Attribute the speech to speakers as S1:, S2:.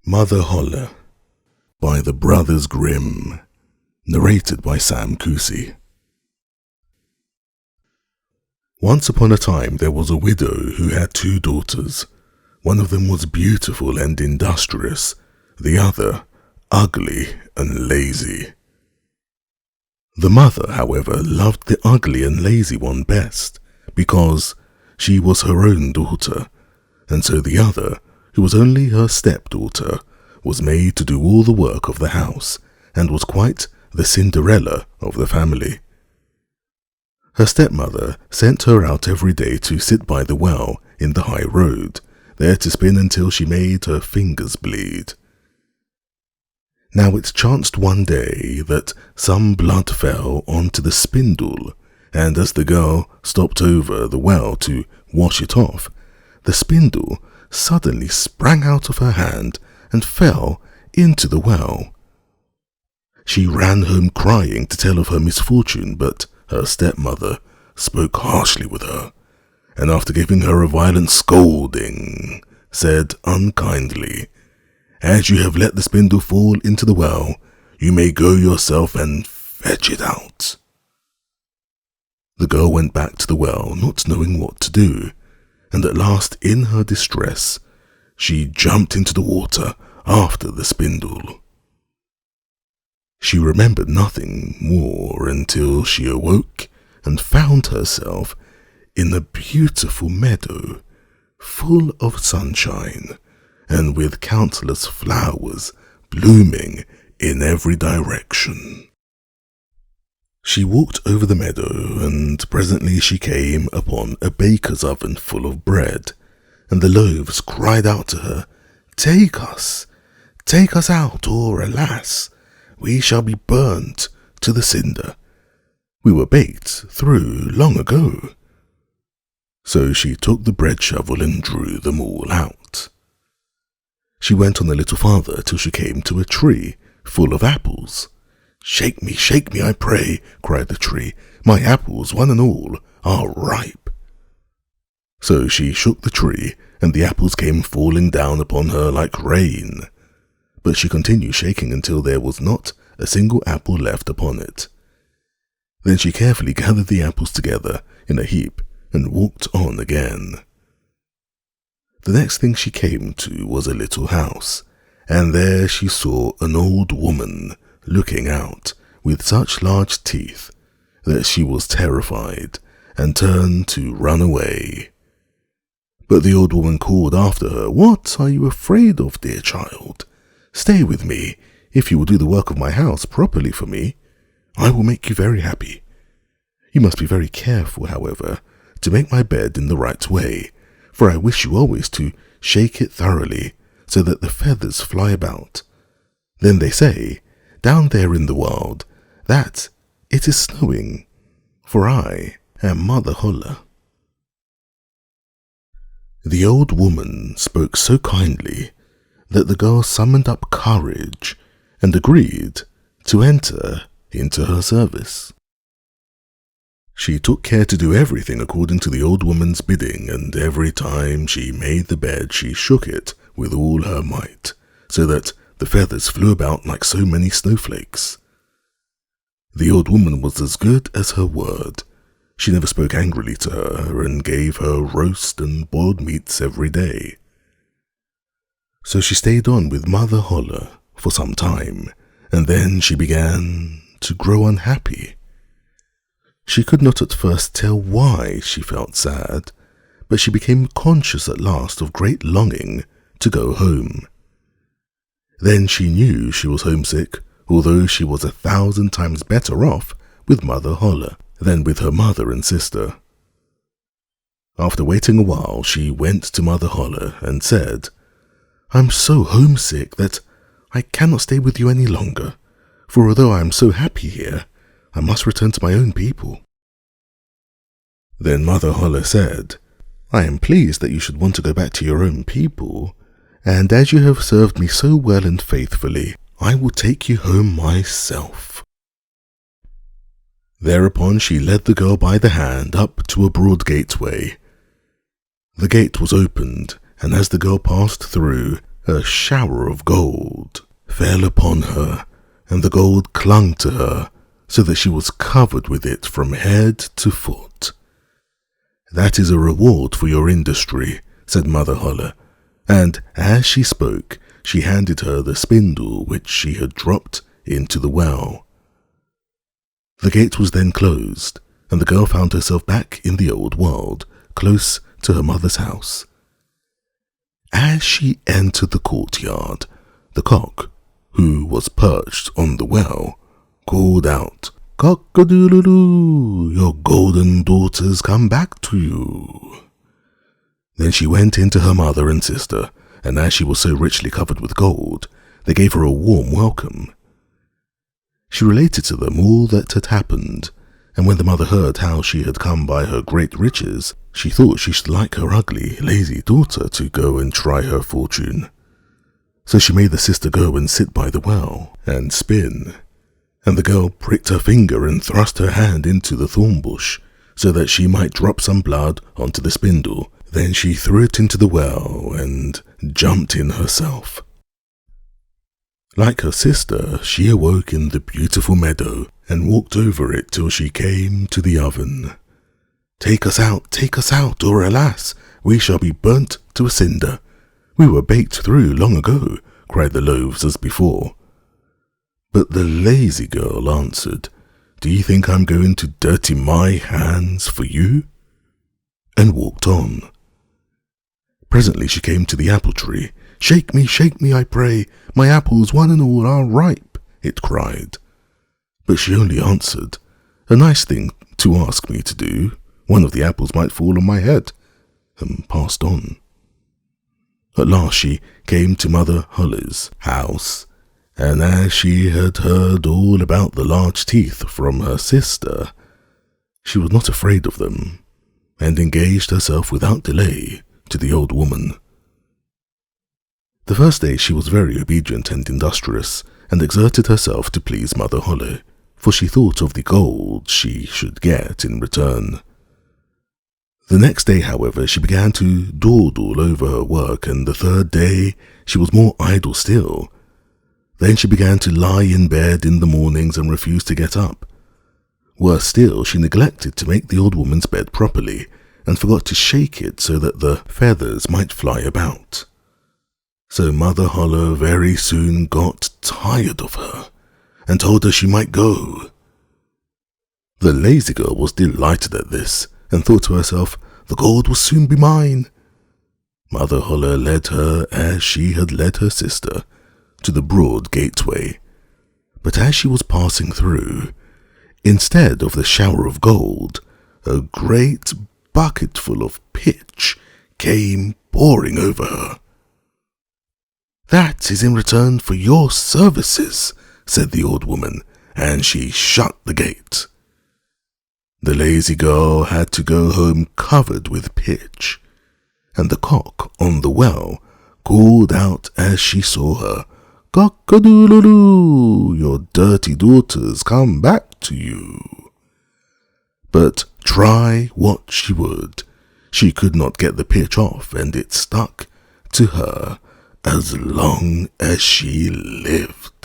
S1: Mother Holle by the Brothers Grimm, narrated by Kusi. Once upon a time there was a widow who had 2 daughters. One of them was beautiful and industrious, the other ugly and lazy. The mother, however, loved the ugly and lazy one best, because she was her own daughter, and so the other, who was only her stepdaughter, was made to do all the work of the house, and was quite the Cinderella of the family. Her stepmother sent her out every day to sit by the well in the high road, there to spin until she made her fingers bleed. Now it chanced one day that some blood fell onto the spindle, and as the girl stopped over the well to wash it off, the spindle suddenly sprang out of her hand and fell into the well. She ran home crying to tell of her misfortune, but her stepmother spoke harshly with her, and after giving her a violent scolding, said unkindly, "As you have let the spindle fall into the well, you may go yourself and fetch it out." The girl went back to the well, not knowing what to do, and at last, in her distress, she jumped into the water after the spindle. She remembered nothing more until she awoke and found herself in a beautiful meadow, full of sunshine, and with countless flowers blooming in every direction. She walked over the meadow, and presently she came upon a baker's oven full of bread, and the loaves cried out to her, take us out, or alas, we shall be burnt to the cinder. We were baked through long ago." So she took the bread shovel and drew them all out. She went on a little farther till she came to a tree full of apples. shake me, I pray," cried the tree. "My apples, one and all, are ripe." So she shook the tree, and the apples came falling down upon her like rain. But she continued shaking until there was not a single apple left upon it. Then she carefully gathered the apples together in a heap and walked on again. The next thing she came to was a little house, and there she saw an old woman looking out with such large teeth that she was terrified and turned to run away. But the old woman called after her, "What are you afraid of, dear child? Stay with me. If you will do the work of my house properly for me, I will make you very happy. You must be very careful, however, to make my bed in the right way, for I wish you always to shake it thoroughly so that the feathers fly about. Then they say, down there in the world, that it is snowing, for I am Mother Holle." The old woman spoke so kindly that the girl summoned up courage and agreed to enter into her service. She took care to do everything according to the old woman's bidding, and every time she made the bed she shook it with all her might, so that the feathers flew about like so many snowflakes. The old woman was as good as her word. She never spoke angrily to her, and gave her roast and boiled meats every day. So she stayed on with Mother Holle for some time, and then she began to grow unhappy. She could not at first tell why she felt sad, but she became conscious at last of great longing to go home. Then she knew she was homesick, although she was 1,000 times better off with Mother Holle than with her mother and sister. After waiting a while, she went to Mother Holle and said, "I'm so homesick that I cannot stay with you any longer, for although I am so happy here, I must return to my own people." Then Mother Holle said, "I am pleased that you should want to go back to your own people, and as you have served me so well and faithfully, I will take you home myself." Thereupon she led the girl by the hand up to a broad gateway. The gate was opened, and as the girl passed through, a shower of gold fell upon her, and the gold clung to her so that she was covered with it from head to foot. "That is a reward for your industry," said Mother Holle, and as she spoke, she handed her the spindle which she had dropped into the well. The gate was then closed, and the girl found herself back in the old world, close to her mother's house. As she entered the courtyard, the cock, who was perched on the well, called out, "Cock-a-doodle-doo, your golden daughters come back to you." Then she went in to her mother and sister, and as she was so richly covered with gold, they gave her a warm welcome. She related to them all that had happened, and when the mother heard how she had come by her great riches, she thought she should like her ugly, lazy daughter to go and try her fortune. So she made the sister go and sit by the well and spin, and the girl pricked her finger and thrust her hand into the thorn bush so that she might drop some blood onto the spindle. Then she threw it into the well and jumped in herself. Like her sister, she awoke in the beautiful meadow and walked over it till she came to the oven. Take us out, or alas, we shall be burnt to a cinder. We were baked through long ago," cried the loaves as before. But the lazy girl answered, "Do you think I'm going to dirty my hands for you?" and walked on. Presently she came to the apple tree. Shake me, I pray, my apples one and all are ripe," it cried. But she only answered, "A nice thing to ask me to do. One of the apples might fall on my head," and passed on. At last she came to Mother Holle's house, and as she had heard all about the large teeth from her sister, she was not afraid of them, and engaged herself without delay to the old woman. The first day she was very obedient and industrious, and exerted herself to please Mother Holle, for she thought of the gold she should get in return. The next day, however, she began to dawdle over her work, and the third day she was more idle still. Then she began to lie in bed in the mornings and refused to get up. Worse still, she neglected to make the old woman's bed properly, and forgot to shake it so that the feathers might fly about. So Mother Holle very soon got tired of her, and told her she might go. The lazy girl was delighted at this, and thought to herself, "The gold will soon be mine." Mother Holle led her, as she had led her sister, to the broad gateway. But as she was passing through, instead of the shower of gold, a great bucketful of pitch came pouring over her. "That is in return for your services," said the old woman, and she shut the gate. The lazy girl had to go home covered with pitch, and the cock on the well called out as she saw her, "Cock-a-doodle-doo, your dirty daughters come back to you." But try what she would, she could not get the pitch off, and it stuck to her as long as she lived.